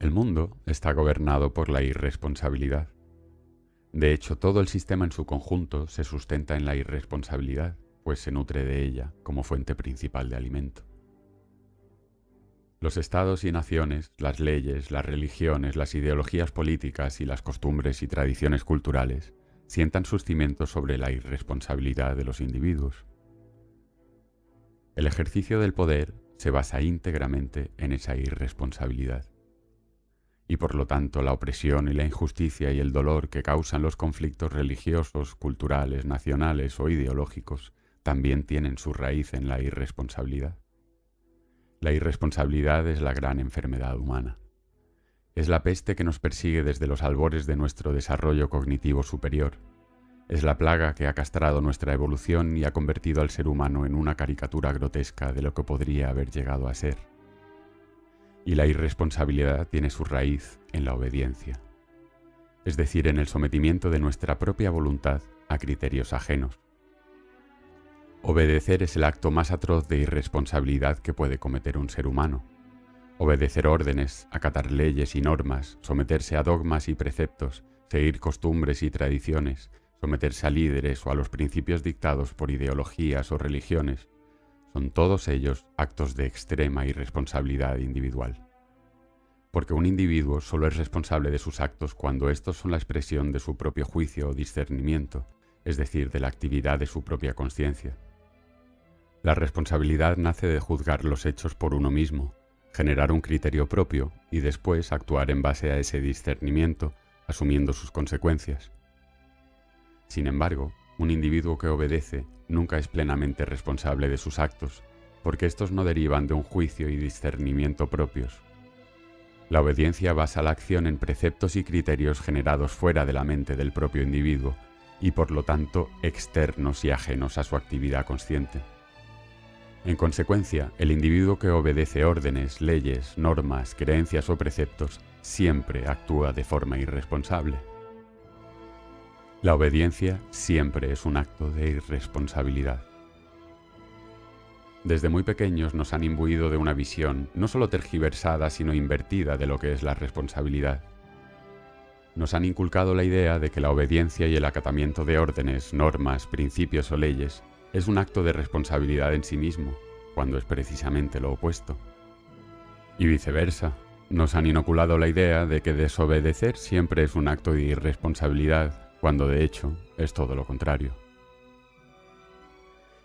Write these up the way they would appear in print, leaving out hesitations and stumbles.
El mundo está gobernado por la irresponsabilidad. De hecho, todo el sistema en su conjunto se sustenta en la irresponsabilidad, pues se nutre de ella como fuente principal de alimento. Los estados y naciones, las leyes, las religiones, las ideologías políticas y las costumbres y tradiciones culturales sientan sus cimientos sobre la irresponsabilidad de los individuos. El ejercicio del poder se basa íntegramente en esa irresponsabilidad. Y por lo tanto la opresión y la injusticia y el dolor que causan los conflictos religiosos, culturales, nacionales o ideológicos también tienen su raíz en la irresponsabilidad. La irresponsabilidad es la gran enfermedad humana. Es la peste que nos persigue desde los albores de nuestro desarrollo cognitivo superior. Es la plaga que ha castrado nuestra evolución y ha convertido al ser humano en una caricatura grotesca de lo que podría haber llegado a ser. Y la irresponsabilidad tiene su raíz en la obediencia, es decir, en el sometimiento de nuestra propia voluntad a criterios ajenos. Obedecer es el acto más atroz de irresponsabilidad que puede cometer un ser humano. Obedecer órdenes, acatar leyes y normas, someterse a dogmas y preceptos, seguir costumbres y tradiciones, someterse a líderes o a los principios dictados por ideologías o religiones, son todos ellos actos de extrema irresponsabilidad individual. Porque un individuo solo es responsable de sus actos cuando estos son la expresión de su propio juicio o discernimiento, es decir, de la actividad de su propia conciencia. La responsabilidad nace de juzgar los hechos por uno mismo, generar un criterio propio y después actuar en base a ese discernimiento, asumiendo sus consecuencias. Sin embargo, un individuo que obedece nunca es plenamente responsable de sus actos, porque estos no derivan de un juicio y discernimiento propios. La obediencia basa la acción en preceptos y criterios generados fuera de la mente del propio individuo y por lo tanto externos y ajenos a su actividad consciente. En consecuencia, el individuo que obedece órdenes, leyes, normas, creencias o preceptos siempre actúa de forma irresponsable. La obediencia siempre es un acto de irresponsabilidad. Desde muy pequeños nos han imbuido de una visión no solo tergiversada sino invertida de lo que es la responsabilidad. Nos han inculcado la idea de que la obediencia y el acatamiento de órdenes, normas, principios o leyes es un acto de responsabilidad en sí mismo, cuando es precisamente lo opuesto. Y viceversa, nos han inoculado la idea de que desobedecer siempre es un acto de irresponsabilidad, cuando de hecho es todo lo contrario.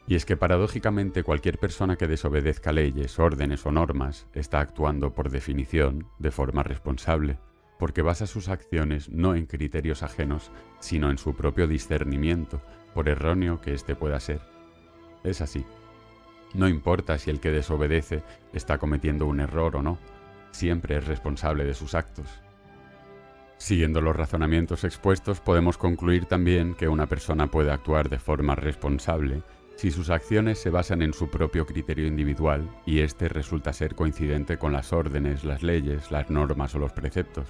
Y es que paradójicamente cualquier persona que desobedezca leyes, órdenes o normas está actuando por definición de forma responsable, porque basa sus acciones no en criterios ajenos, sino en su propio discernimiento, por erróneo que éste pueda ser. Es así. No importa si el que desobedece está cometiendo un error o no, siempre es responsable de sus actos. Siguiendo los razonamientos expuestos, podemos concluir también que una persona puede actuar de forma responsable si sus acciones se basan en su propio criterio individual y éste resulta ser coincidente con las órdenes, las leyes, las normas o los preceptos.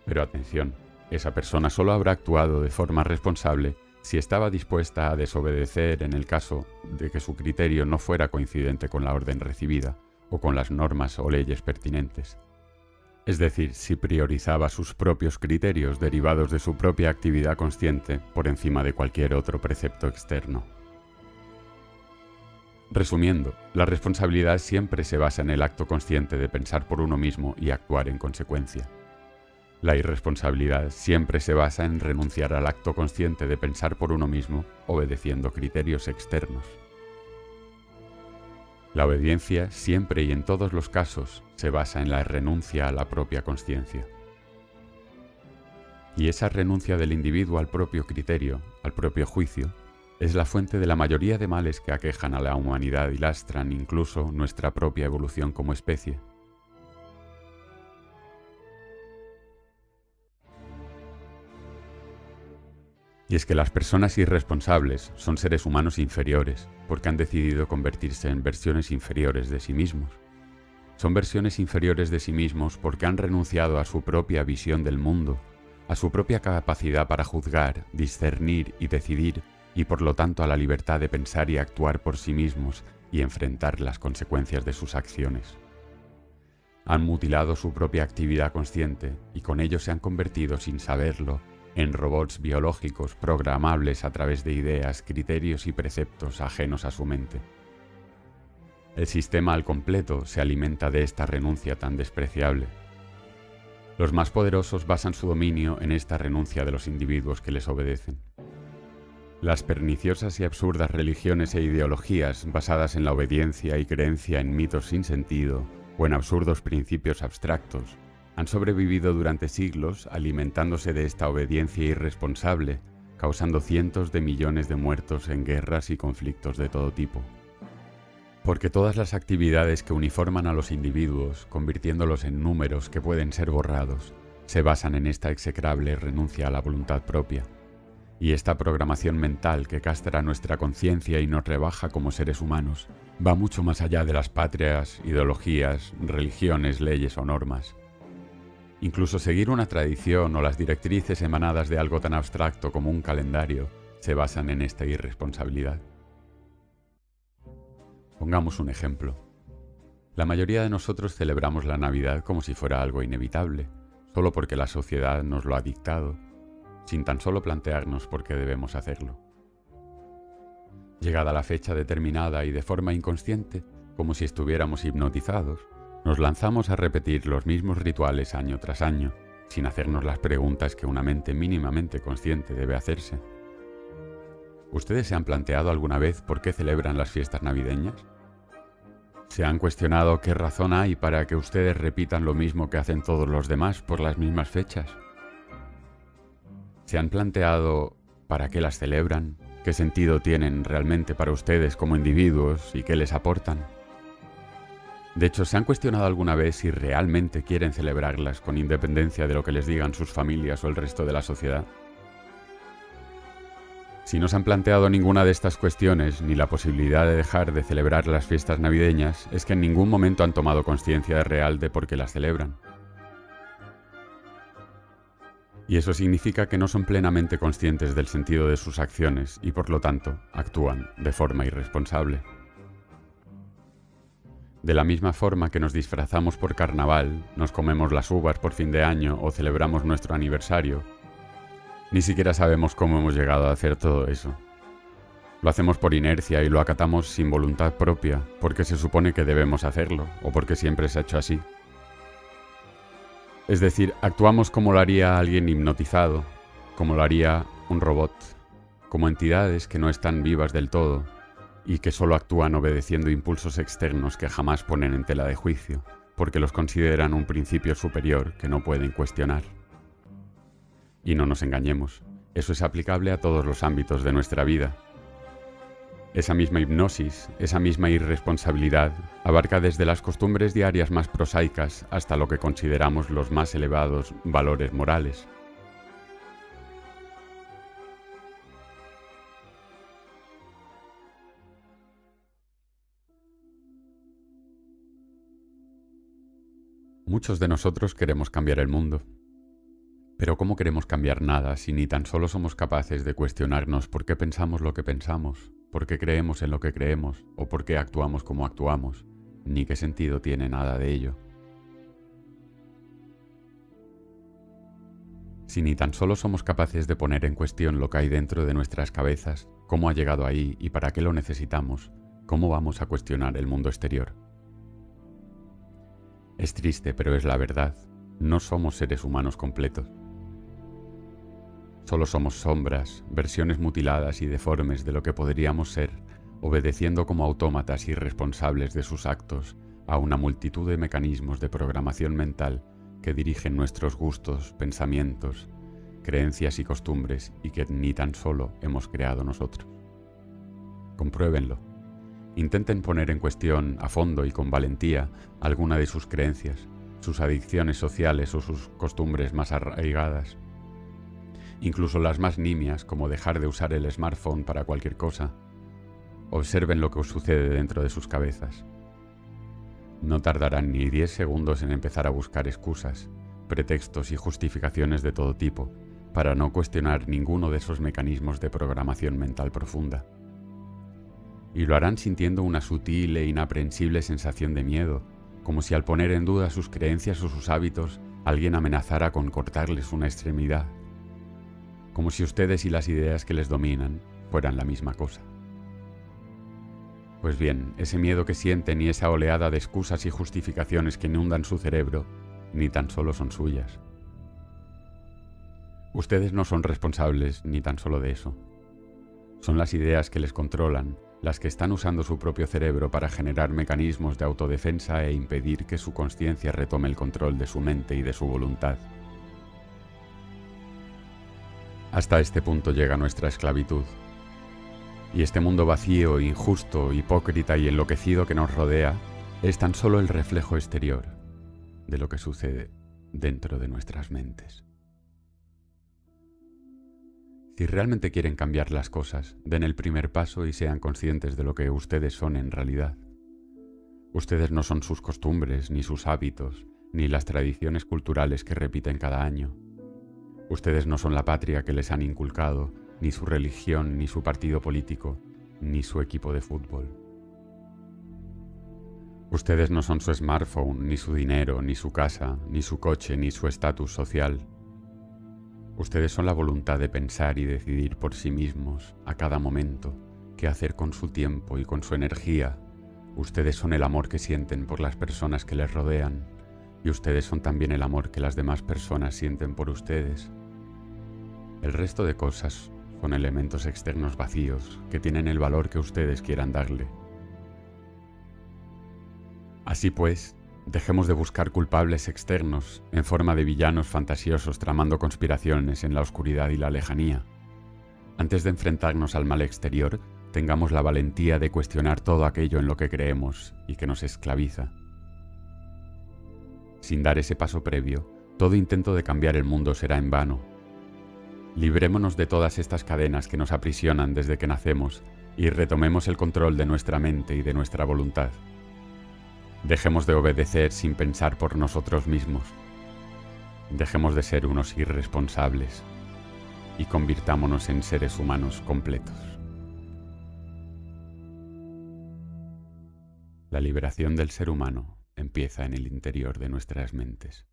Pero atención, esa persona solo habrá actuado de forma responsable si estaba dispuesta a desobedecer en el caso de que su criterio no fuera coincidente con la orden recibida o con las normas o leyes pertinentes. Es decir, si priorizaba sus propios criterios derivados de su propia actividad consciente por encima de cualquier otro precepto externo. Resumiendo, la responsabilidad siempre se basa en el acto consciente de pensar por uno mismo y actuar en consecuencia. La irresponsabilidad siempre se basa en renunciar al acto consciente de pensar por uno mismo, obedeciendo criterios externos. La obediencia siempre y en todos los casos se basa en la renuncia a la propia consciencia. Y esa renuncia del individuo al propio criterio, al propio juicio, es la fuente de la mayoría de males que aquejan a la humanidad y lastran incluso nuestra propia evolución como especie. Y es que las personas irresponsables son seres humanos inferiores, porque han decidido convertirse en versiones inferiores de sí mismos. Son versiones inferiores de sí mismos porque han renunciado a su propia visión del mundo, a su propia capacidad para juzgar, discernir y decidir, y por lo tanto a la libertad de pensar y actuar por sí mismos y enfrentar las consecuencias de sus acciones. Han mutilado su propia actividad consciente y con ello se han convertido, sin saberlo, en robots biológicos programables a través de ideas, criterios y preceptos ajenos a su mente. El sistema al completo se alimenta de esta renuncia tan despreciable. Los más poderosos basan su dominio en esta renuncia de los individuos que les obedecen. Las perniciosas y absurdas religiones e ideologías basadas en la obediencia y creencia en mitos sin sentido o en absurdos principios abstractos han sobrevivido durante siglos alimentándose de esta obediencia irresponsable, causando cientos de millones de muertos en guerras y conflictos de todo tipo. Porque todas las actividades que uniforman a los individuos, convirtiéndolos en números que pueden ser borrados, se basan en esta execrable renuncia a la voluntad propia. Y esta programación mental que castra nuestra conciencia y nos rebaja como seres humanos va mucho más allá de las patrias, ideologías, religiones, leyes o normas. Incluso seguir una tradición o las directrices emanadas de algo tan abstracto como un calendario se basan en esta irresponsabilidad. Pongamos un ejemplo. La mayoría de nosotros celebramos la Navidad como si fuera algo inevitable, solo porque la sociedad nos lo ha dictado, sin tan solo plantearnos por qué debemos hacerlo. Llegada la fecha determinada y de forma inconsciente, como si estuviéramos hipnotizados, nos lanzamos a repetir los mismos rituales año tras año, sin hacernos las preguntas que una mente mínimamente consciente debe hacerse. ¿Ustedes se han planteado alguna vez por qué celebran las fiestas navideñas? ¿Se han cuestionado qué razón hay para que ustedes repitan lo mismo que hacen todos los demás por las mismas fechas? ¿Se han planteado para qué las celebran, qué sentido tienen realmente para ustedes como individuos y qué les aportan? De hecho, ¿se han cuestionado alguna vez si realmente quieren celebrarlas con independencia de lo que les digan sus familias o el resto de la sociedad? Si no se han planteado ninguna de estas cuestiones ni la posibilidad de dejar de celebrar las fiestas navideñas, es que en ningún momento han tomado conciencia real de por qué las celebran. Y eso significa que no son plenamente conscientes del sentido de sus acciones y por lo tanto actúan de forma irresponsable. De la misma forma que nos disfrazamos por carnaval, nos comemos las uvas por fin de año o celebramos nuestro aniversario, ni siquiera sabemos cómo hemos llegado a hacer todo eso. Lo hacemos por inercia y lo acatamos sin voluntad propia, porque se supone que debemos hacerlo, o porque siempre se ha hecho así. Es decir, actuamos como lo haría alguien hipnotizado, como lo haría un robot, como entidades que no están vivas del todo y que solo actúan obedeciendo impulsos externos que jamás ponen en tela de juicio, porque los consideran un principio superior que no pueden cuestionar. Y no nos engañemos, eso es aplicable a todos los ámbitos de nuestra vida. Esa misma hipnosis, esa misma irresponsabilidad, abarca desde las costumbres diarias más prosaicas hasta lo que consideramos los más elevados valores morales. Muchos de nosotros queremos cambiar el mundo. Pero ¿cómo queremos cambiar nada si ni tan solo somos capaces de cuestionarnos por qué pensamos lo que pensamos, por qué creemos en lo que creemos o por qué actuamos como actuamos, ni qué sentido tiene nada de ello? Si ni tan solo somos capaces de poner en cuestión lo que hay dentro de nuestras cabezas, cómo ha llegado ahí y para qué lo necesitamos, ¿cómo vamos a cuestionar el mundo exterior? Es triste, pero es la verdad. No somos seres humanos completos. Solo somos sombras, versiones mutiladas y deformes de lo que podríamos ser, obedeciendo como autómatas irresponsables de sus actos a una multitud de mecanismos de programación mental que dirigen nuestros gustos, pensamientos, creencias y costumbres y que ni tan solo hemos creado nosotros. Compruébenlo. Intenten poner en cuestión a fondo y con valentía alguna de sus creencias, sus adicciones sociales o sus costumbres más arraigadas. Incluso las más nimias, como dejar de usar el smartphone para cualquier cosa. Observen lo que sucede dentro de sus cabezas. No tardarán ni 10 segundos en empezar a buscar excusas, pretextos y justificaciones de todo tipo para no cuestionar ninguno de esos mecanismos de programación mental profunda. Y lo harán sintiendo una sutil e inaprensible sensación de miedo, como si al poner en duda sus creencias o sus hábitos, alguien amenazara con cortarles una extremidad, como si ustedes y las ideas que les dominan fueran la misma cosa. Pues bien, ese miedo que sienten y esa oleada de excusas y justificaciones que inundan su cerebro, ni tan solo son suyas. Ustedes no son responsables ni tan solo de eso. Son las ideas que les controlan, las que están usando su propio cerebro para generar mecanismos de autodefensa e impedir que su conciencia retome el control de su mente y de su voluntad. Hasta este punto llega nuestra esclavitud. Y este mundo vacío, injusto, hipócrita y enloquecido que nos rodea es tan solo el reflejo exterior de lo que sucede dentro de nuestras mentes. Si realmente quieren cambiar las cosas, den el primer paso y sean conscientes de lo que ustedes son en realidad. Ustedes no son sus costumbres, ni sus hábitos, ni las tradiciones culturales que repiten cada año. Ustedes no son la patria que les han inculcado, ni su religión, ni su partido político, ni su equipo de fútbol. Ustedes no son su smartphone, ni su dinero, ni su casa, ni su coche, ni su estatus social. Ustedes son la voluntad de pensar y decidir por sí mismos, a cada momento, qué hacer con su tiempo y con su energía. Ustedes son el amor que sienten por las personas que les rodean, y ustedes son también el amor que las demás personas sienten por ustedes. El resto de cosas son elementos externos vacíos que tienen el valor que ustedes quieran darle. Así pues, dejemos de buscar culpables externos en forma de villanos fantasiosos tramando conspiraciones en la oscuridad y la lejanía. Antes de enfrentarnos al mal exterior, tengamos la valentía de cuestionar todo aquello en lo que creemos y que nos esclaviza. Sin dar ese paso previo, todo intento de cambiar el mundo será en vano. Librémonos de todas estas cadenas que nos aprisionan desde que nacemos y retomemos el control de nuestra mente y de nuestra voluntad. Dejemos de obedecer sin pensar por nosotros mismos. Dejemos de ser unos irresponsables y convirtámonos en seres humanos completos. La liberación del ser humano empieza en el interior de nuestras mentes.